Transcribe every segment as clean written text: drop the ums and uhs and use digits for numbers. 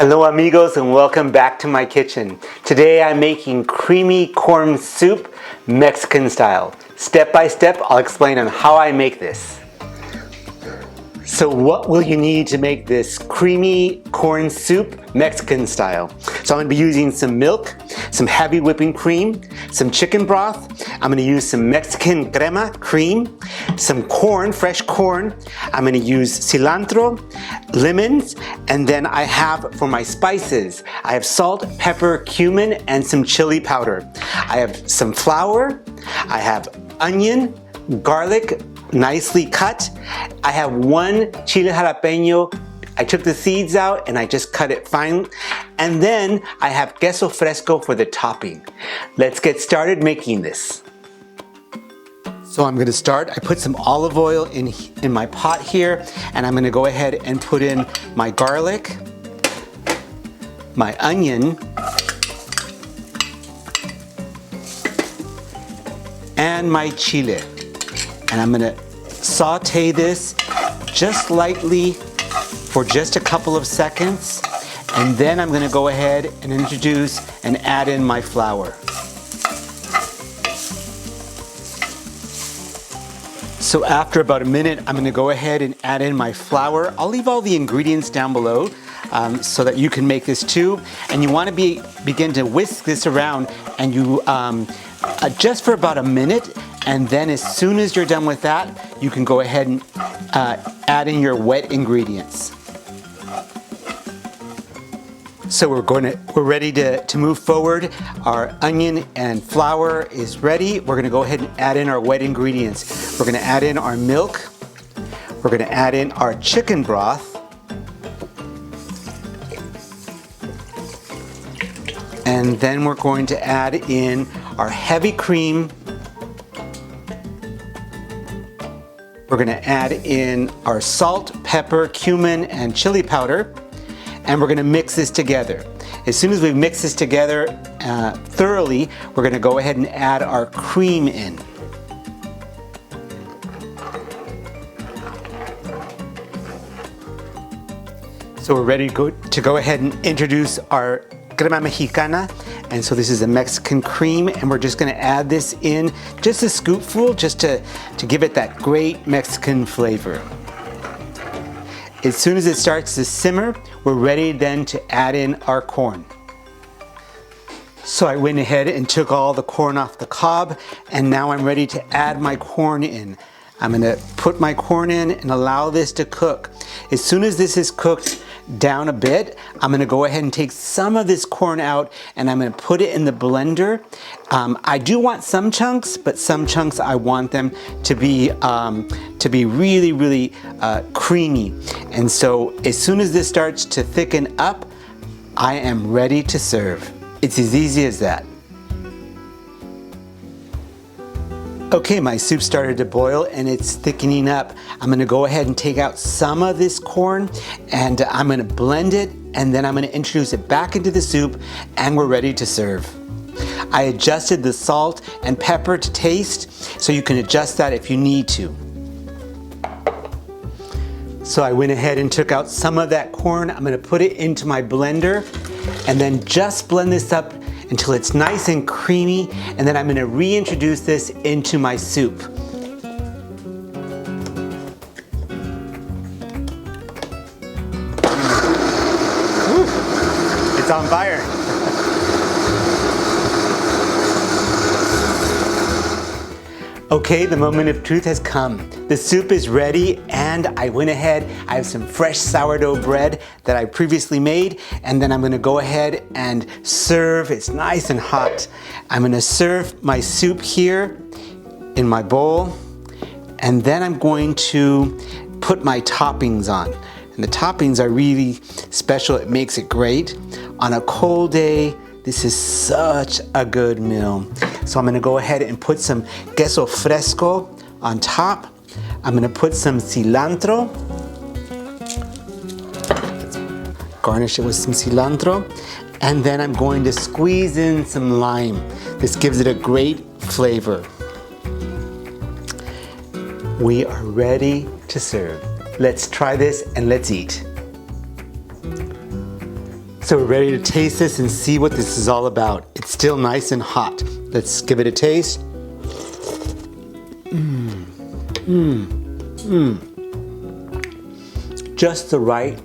Hello amigos and welcome back to my kitchen. Today I'm making creamy corn soup, Mexican style. Step by step I'll explain on how I make this. So what will you need to make this creamy corn soup, Mexican style? So I'm going to be using some milk, some heavy whipping cream, some chicken broth. I'm going to use some Mexican crema cream, some corn, fresh corn. I'm going to use cilantro, lemons, and then I have for my spices, I have salt, pepper, cumin, and some chili powder. I have some flour, I have onion, garlic, nicely cut. I have one chile jalapeño. I took the seeds out and I just cut it fine. And then I have queso fresco for the topping. Let's get started making this. So I'm gonna start, I put some olive oil in my pot here, and I'm gonna go ahead and put in my garlic, my onion, and my chile. And I'm gonna saute this just lightly for just a couple of seconds. And then I'm gonna go ahead and introduce and add in my flour. So after about a minute, I'm gonna go ahead and add in my flour. I'll leave all the ingredients down below so that you can make this too. And you wanna begin to whisk this around, and you just for about a minute. And then as soon as you're done with that, you can go ahead and add in your wet ingredients. So we're ready to move forward. Our onion and flour is ready. We're gonna go ahead and add in our wet ingredients. We're gonna add in our milk. We're gonna add in our chicken broth. And then we're going to add in our heavy cream. We're gonna add in our salt, pepper, cumin, and chili powder, and we're gonna mix this together. As soon as we mix this together thoroughly, we're gonna go ahead and add our cream in. So we're ready to go ahead and introduce our crema mexicana. And so this is a Mexican cream, and we're just gonna add this in just a scoopful, just to give it that great Mexican flavor. As soon as it starts to simmer, we're ready then to add in our corn. So I went ahead and took all the corn off the cob, and now I'm ready to add my corn in. I'm gonna put my corn in and allow this to cook. As soon as this is cooked down a bit, I'm gonna go ahead and take some of this corn out, and I'm gonna put it in the blender. I do want some chunks, but some chunks I want them to be really, really creamy. And so as soon as this starts to thicken up, I am ready to serve. It's as easy as that. Okay, my soup started to boil and it's thickening up. I'm gonna go ahead and take out some of this corn, and I'm gonna blend it, and then I'm gonna introduce it back into the soup, and we're ready to serve. I adjusted the salt and pepper to taste, so you can adjust that if you need to. So I went ahead and took out some of that corn. I'm gonna put it into my blender, and then just blend this up until it's nice and creamy, and then I'm gonna reintroduce this into my soup. Woo, it's on fire. Okay, the moment of truth has come. The soup is ready, and I went ahead, I have some fresh sourdough bread that I previously made, and then I'm gonna go ahead and serve. It's nice and hot. I'm gonna serve my soup here in my bowl, and then I'm going to put my toppings on. And the toppings are really special. It makes it great. On a cold day, this is such a good meal. So I'm gonna go ahead and put some queso fresco on top. I'm gonna put some cilantro. Garnish it with some cilantro. And then I'm going to squeeze in some lime. This gives it a great flavor. We are ready to serve. Let's try this and let's eat. So we're ready to taste this and see what this is all about. It's still nice and hot. Let's give it a taste. Just the right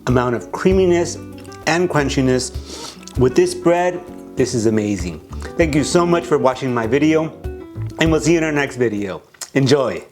amount of creaminess and crunchiness. With this bread, this is amazing. Thank you so much for watching my video, and we'll see you in our next video. Enjoy!